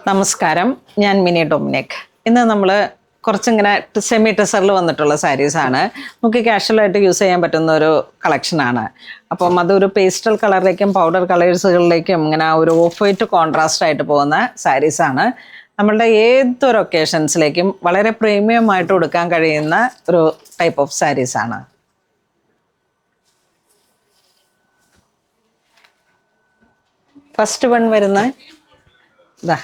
നമസ്കാരം, ഞാൻ mini Dominic. ഇന്ന് നമ്മൾ കുറച്ചിങ്ങനെ സെമി ടെസറിൽ വന്നിട്ടുള്ള സാരീസാണ്. നമുക്ക് കാഷ്വലായിട്ട് യൂസ് ചെയ്യാൻ പറ്റുന്ന ഒരു കളക്ഷനാണ്. അപ്പം അതൊരു പേസ്റ്റൽ കളറിലേക്കും പൗഡർ കളേഴ്സുകളിലേക്കും ഇങ്ങനെ ഒരു ഓഫ് വൈറ്റ് കോൺട്രാസ്റ്റ് ആയിട്ട് പോകുന്ന സാരീസാണ്. നമ്മളുടെ ഏതൊരു ഒക്കേഷൻസിലേക്കും വളരെ പ്രീമിയം ആയിട്ട് കൊടുക്കാൻ കഴിയുന്ന ഒരു ടൈപ്പ് ഓഫ് സാരീസാണ്. ഫസ്റ്റ് വൺ വരുന്ന ഇതാ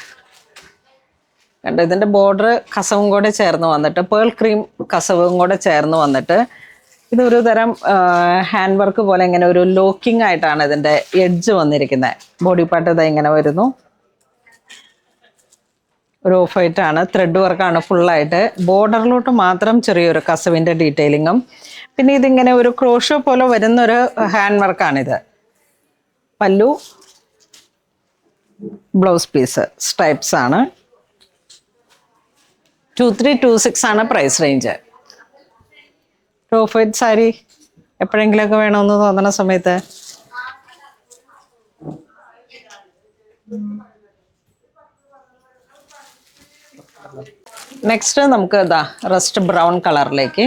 കണ്ടോ, ഇതിൻ്റെ ബോർഡർ കസവും കൂടെ ചേർന്ന് വന്നിട്ട് പേൾ ക്രീം കസവും കൂടെ ചേർന്ന് വന്നിട്ട് ഇതൊരു തരം ഹാൻഡ് വർക്ക് പോലെ ഇങ്ങനെ ഒരു ലോക്കിംഗ് ആയിട്ടാണ് ഇതിൻ്റെ എഡ്ജ് വന്നിരിക്കുന്നത്. ബോഡി പാർട്ട് ഇതാ ഇങ്ങനെ വരുന്നു. ഒരു ഓഫ് വൈറ്റ് ആണ്, ത്രെഡ് വർക്കാണ് ഫുള്ളായിട്ട്. ബോർഡറിലോട്ട് മാത്രം ചെറിയൊരു കസവിൻ്റെ ഡീറ്റെയിലിങ്ങും പിന്നെ ഇതിങ്ങനെ ഒരു ക്രോഷോ പോലെ വരുന്നൊരു ഹാൻഡ് വർക്കാണിത്. പല്ലു, ബ്ലൗസ് പീസ് സ്ട്രൈപ്സ് ആണ്. 2326 ആണ് price range. Off white sari എപ്പോഴെങ്കിലുമൊക്കെ വേണമെന്ന് തോന്നുന്ന സമയത്ത് നെക്സ്റ്റ് നമുക്ക് ഇതാ റസ്റ്റ് ബ്രൗൺ കളറിലേക്ക്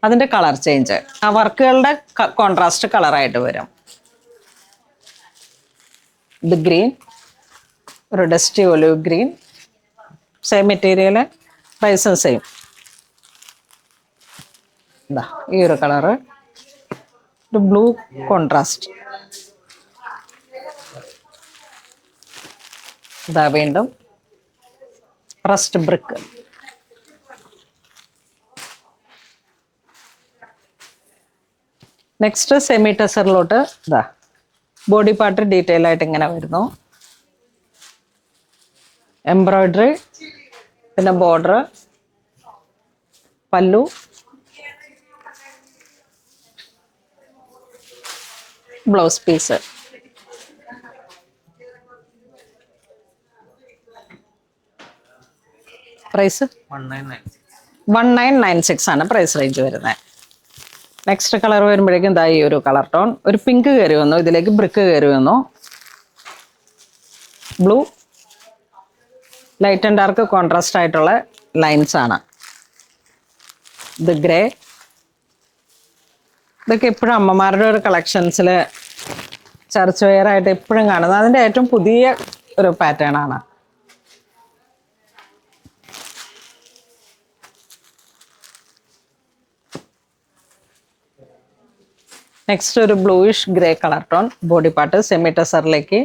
അതിൻ്റെ കളർ ചേഞ്ച് ആ വർക്കുകളുടെ കോൺട്രാസ്റ്റ് കളറായിട്ട് വരും. ഇത് ഗ്രീൻ, ഒരു dusty olive green, same material, പ്രൈസും സെയിം. ഇതാ ഈ ഒരു കളറ്, ഒരു ബ്ലൂ കോൺട്രാസ്റ്റ്. ഇതാ വീണ്ടും റസ്റ്റ് ബ്രിക്ക്. നെക്സ്റ്റ് സെമി ടെസറിലോട്ട് ഇതാ ബോഡി പാർട്ട് ഡീറ്റെയിൽ ആയിട്ട് ഇങ്ങനെ വരുന്നു. എംബ്രോയിഡറി, പിന്നെ ബോർഡർ, പല്ലു, ബ്ലൗസ് പീസ്. പ്രൈസ് 1996 ആണ് പ്രൈസ് റേഞ്ച് വരുന്നത്. നെക്സ്റ്റ് കളർ വരുമ്പോഴേക്കും ഇതാ ഈ ഒരു കളർ ടോൺ, ഒരു പിങ്ക് കയറി വന്നു, ഇതിലേക്ക് ബ്രിക്ക് കയറി വന്നു. Blue, light and dark contrast ആയിട്ടുള്ള ലൈൻസ് ആണ്. ഇത് ഗ്രേ. ഇതൊക്കെ എപ്പോഴും അമ്മമാരുടെ ഒരു കളക്ഷൻസിൽ ചർച്ച് വെയർ ആയിട്ട് എപ്പോഴും കാണുന്നത്. അതിൻ്റെ ഏറ്റവും പുതിയ ഒരു പാറ്റേൺ ആണ്. നെക്സ്റ്റ് ഒരു bluish grey colour tone, body part semi ടെസറിലേക്ക്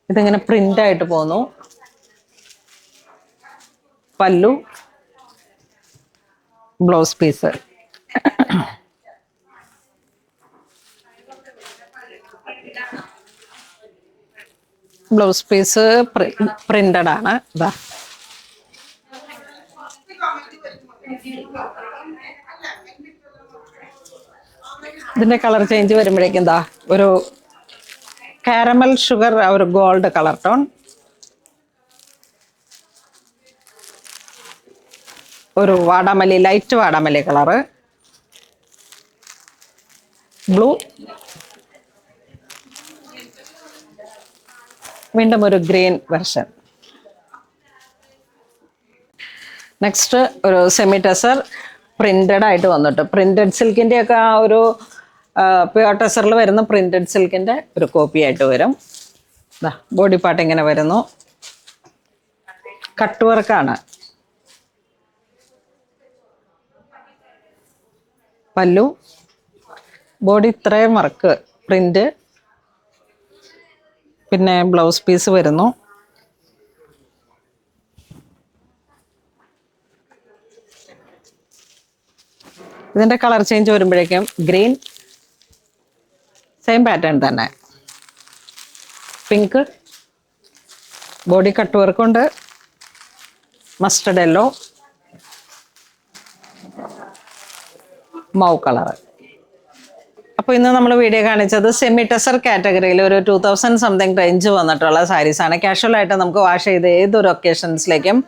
ഇതിങ്ങനെ പ്രിന്റ് ആയിട്ട് പോകുന്നു. Pallu, blouse piece. Blouse piece printed ആണ്. ഇതാ ഇതിന്റെ കളർ ചേഞ്ച് വരുമ്പോഴേക്കും എന്താ ഒരു കാരമൽ ഷുഗർ, ഒരു ഗോൾഡ് കളർ ടോൺ, ഒരു വാടാമല്ലി, ലൈറ്റ് വാടാമല്ലി കളറ്, ബ്ലൂ, വീണ്ടും ഒരു ഗ്രീൻ വെർഷൻ. നെക്സ്റ്റ് ഒരു സെമി ടെസർ പ്രിന്റഡ് ആയിട്ട് വന്നിട്ട്, പ്രിന്റഡ് സിൽക്കിൻ്റെ ഒക്കെ ആ ഒരു പ്യുവർ ടെസറിൽ വരുന്ന പ്രിന്റഡ് സിൽക്കിൻ്റെ ഒരു കോപ്പി ആയിട്ട് വരും. ബോഡി പാർട്ട് ഇങ്ങനെ വരുന്നു, കട്ട് വർക്കാണ്. പല്ലു, ബോഡി ഇത്രയും വർക്ക് പ്രിന്റ്, പിന്നെ ബ്ലൗസ് പീസ് വരുന്നു. ഇതിൻ്റെ കളർ ചേഞ്ച് വരുമ്പോഴേക്കും ഗ്രീൻ, സെയിം പാറ്റേൺ തന്നെ, പിങ്ക്, ബോഡി കട്ട് വർക്കുണ്ട്, മസ്റ്റർഡ് യെല്ലോ, മൗ കളർ. അപ്പോൾ ഇന്ന് നമ്മൾ വീഡിയോ കാണിച്ചത് സെമി ടെസർ കാറ്റഗറിയിൽ ഒരു 2000 സംതിങ് റേഞ്ച് വന്നിട്ടുള്ള സാരീസാണ്. കാഷ്വലായിട്ട് നമുക്ക് വാഷ് ചെയ്ത് ഏതൊരു ഒക്കേഷൻസിലേക്കും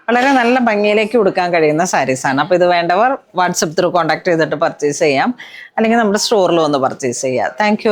വളരെ നല്ല ഭംഗിയിലേക്ക് കൊടുക്കാൻ കഴിയുന്ന സാരീസാണ്. അപ്പോൾ ഇത് വേണ്ടവർ വാട്സപ്പ് ത്രൂ കോൺടാക്ട് ചെയ്തിട്ട് പർച്ചേസ് ചെയ്യാം, അല്ലെങ്കിൽ നമ്മുടെ സ്റ്റോറിൽ വന്ന് പർച്ചേസ് ചെയ്യാം. താങ്ക്